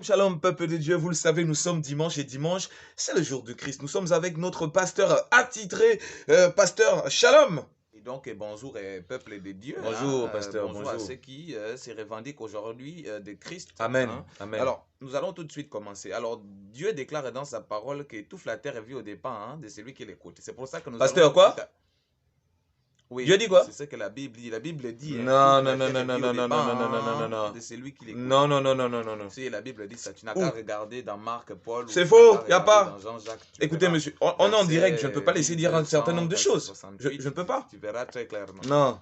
Shalom, peuple de Dieu, vous le savez, nous sommes dimanche et dimanche, c'est le jour de Christ. Nous sommes avec notre pasteur attitré, pasteur Shalom. Et donc, bonjour, peuple de Dieu. Bonjour, pasteur, bonjour à bonjour. ceux qui se revendiquent aujourd'hui de Christ. Amen, hein. amen. Alors, nous allons tout de suite commencer. Alors, Dieu déclare dans sa parole que toute la terre est vue au départ de celui qui l'écoute. C'est pour ça que nous Pasteur, allons... quoi? Oui, Dieu dit quoi? c'est ce que la Bible dit. La Bible dit Non, toute non, la non, terre non, est vue non, au non, non, non, non, non, départ non, non, non. de celui qui l'écoute. Non, non, non, non, non, non, non. Si la Bible dit ça, tu n'as Où? qu'à regarder dans Marc, Paul. C'est ou faux, tu y a n'as qu'à regarder pas. dans Jean-Jacques. Écoutez, monsieur, on est en direct, je ne peux pas laisser dire un certain nombre de choses. Je ne peux pas. Tu verras très clairement. Non.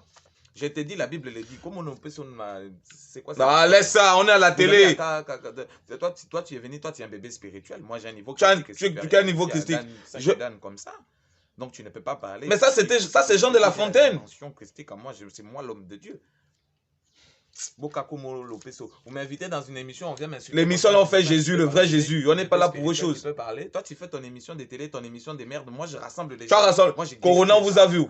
Je te dis, la Bible le dit. Comment on peut c'est quoi Bah, laisse ça, on est à la télé. Toi, tu es venu, toi, tu es un bébé spirituel. Moi, j'ai un niveau christique. Tu as un niveau christique. Je donne comme ça. Donc, tu ne peux pas parler. Mais ça, c'est Jean de La Fontaine. Moi, c'est moi l'homme de Dieu. Vous m'invitez dans une émission, on vient m'insulter. L'émission, là, on fait Jésus, le vrai Jésus. On n'est pas là pour autre chose. Tu peux parler. Toi, tu fais ton émission de télé, ton émission de merde. Moi, je rassemble les gens. Tu rassembles. Corona, on vous a vu.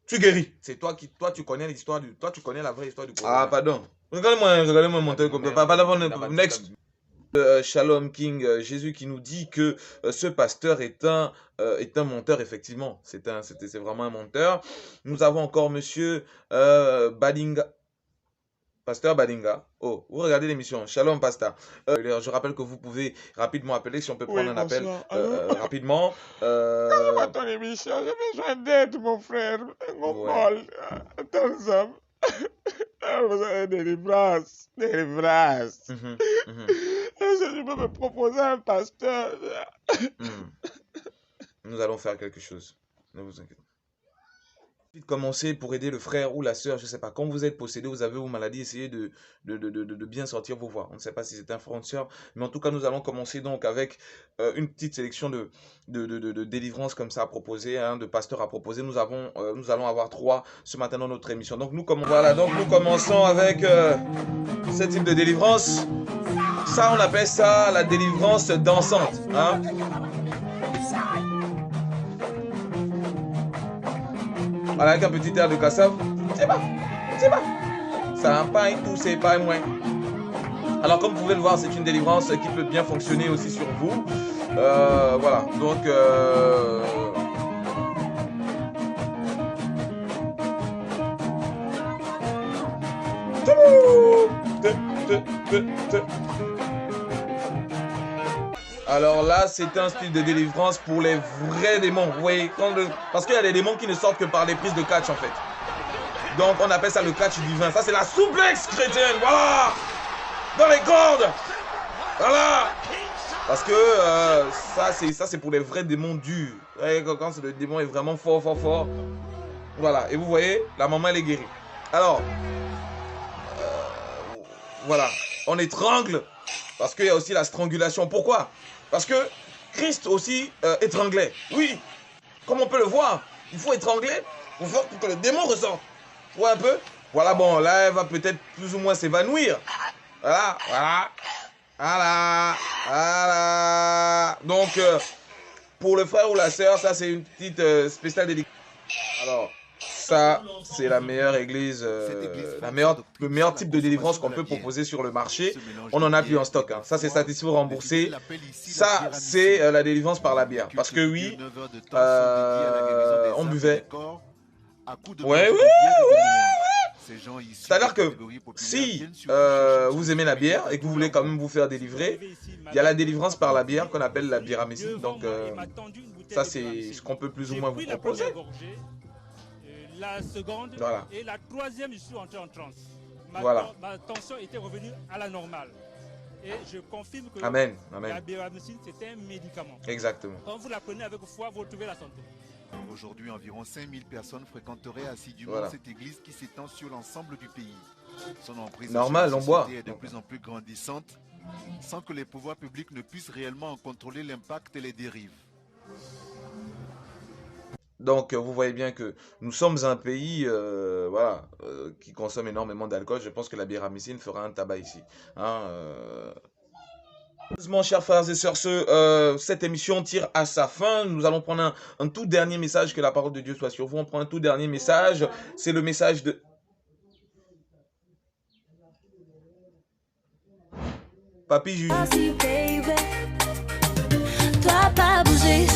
Tu guéris. C'est toi, tu connais l'histoire du... Toi, tu connais la vraie histoire du Corona. Ah, pardon. Regardez-moi mon truc. Next. Shalom King, Jésus qui nous dit que ce pasteur est un menteur, effectivement. C'est vraiment un menteur. Nous avons encore monsieur Badinga. Pasteur Badinga. Oh, vous regardez l'émission. Shalom, pasteur. Je rappelle que vous pouvez rapidement appeler si on peut prendre un appel rapidement. Dans ton émission, j'ai besoin d'aide, mon frère. Mon Paul. Attends, j'ai besoin de délivrance. Délivrance. Est-ce que tu peux me proposer un pasteur? Nous allons faire quelque chose. Ne vous inquiétez pas. Commencer pour aider le frère ou la sœur, je ne sais pas. Quand vous êtes possédé, vous avez vos maladies, essayez de bien sortir vos voix. On ne sait pas si c'est un frère ou une sœur, mais en tout cas, nous allons commencer donc avec une petite sélection de délivrance comme ça à proposer, de pasteurs à proposer. Nous allons avoir 3 ce matin dans notre émission. Donc nous commençons avec ce type de délivrance. Ça, on appelle ça la délivrance dansante. Voilà, avec un petit air de cassave. C'est pas. Ça n'a pas tout, c'est pas moins. Alors, comme vous pouvez le voir, c'est une délivrance qui peut bien fonctionner aussi sur vous. Voilà, donc... Alors là, c'est un style de délivrance pour les vrais démons. Vous voyez, parce qu'il y a des démons qui ne sortent que par des prises de catch en fait. Donc on appelle ça le catch divin. Ça c'est la souplex chrétienne. Voilà. Dans les cordes. Voilà. Parce que ça c'est pour les vrais démons durs. Quand le démon est vraiment fort. Voilà. Et vous voyez, la maman elle est guérie. Alors, voilà. On étrangle. Parce qu'il y a aussi la strangulation. Pourquoi? Parce que Christ aussi étranglait. Oui, comme on peut le voir, il faut étrangler pour que le démon ressorte. Vous voyez un peu? Voilà, bon, là, elle va peut-être plus ou moins s'évanouir. Voilà. Donc, pour le frère ou la sœur, ça, c'est une petite spéciale dédicace. Alors, ça, c'est la meilleure église, le meilleur type de délivrance qu'on peut proposer sur le marché. On n'en a plus en stock. Ça, c'est satisfait remboursé. Ça, c'est la délivrance par la bière. Parce que oui, on buvait. Ouais. C'est-à-dire que si vous aimez la bière et que vous voulez quand même vous faire délivrer, il y a la délivrance par la bière qu'on appelle la biramessie. Donc, ça, c'est ce qu'on peut plus ou moins vous proposer. La seconde et la troisième, je suis entré en transe. Ma tension était revenue à la normale. Et je confirme que la biramessie, c'est un médicament. Exactement. Quand vous la prenez avec foi, vous retrouvez la santé. Aujourd'hui, environ 5000 personnes fréquenteraient assidûment cette église qui s'étend sur l'ensemble du pays. Son emprise est de plus en plus grandissante, sans que les pouvoirs publics ne puissent réellement en contrôler l'impact et les dérives. Donc, vous voyez bien que nous sommes un pays qui consomme énormément d'alcool. Je pense que la biramycine fera un tabac ici. Heureusement, chers frères et sœurs, cette émission tire à sa fin. Nous allons prendre un tout dernier message, que la parole de Dieu soit sur vous. On prend un tout dernier message. C'est le message de... Papy Juju. Toi pas bouger,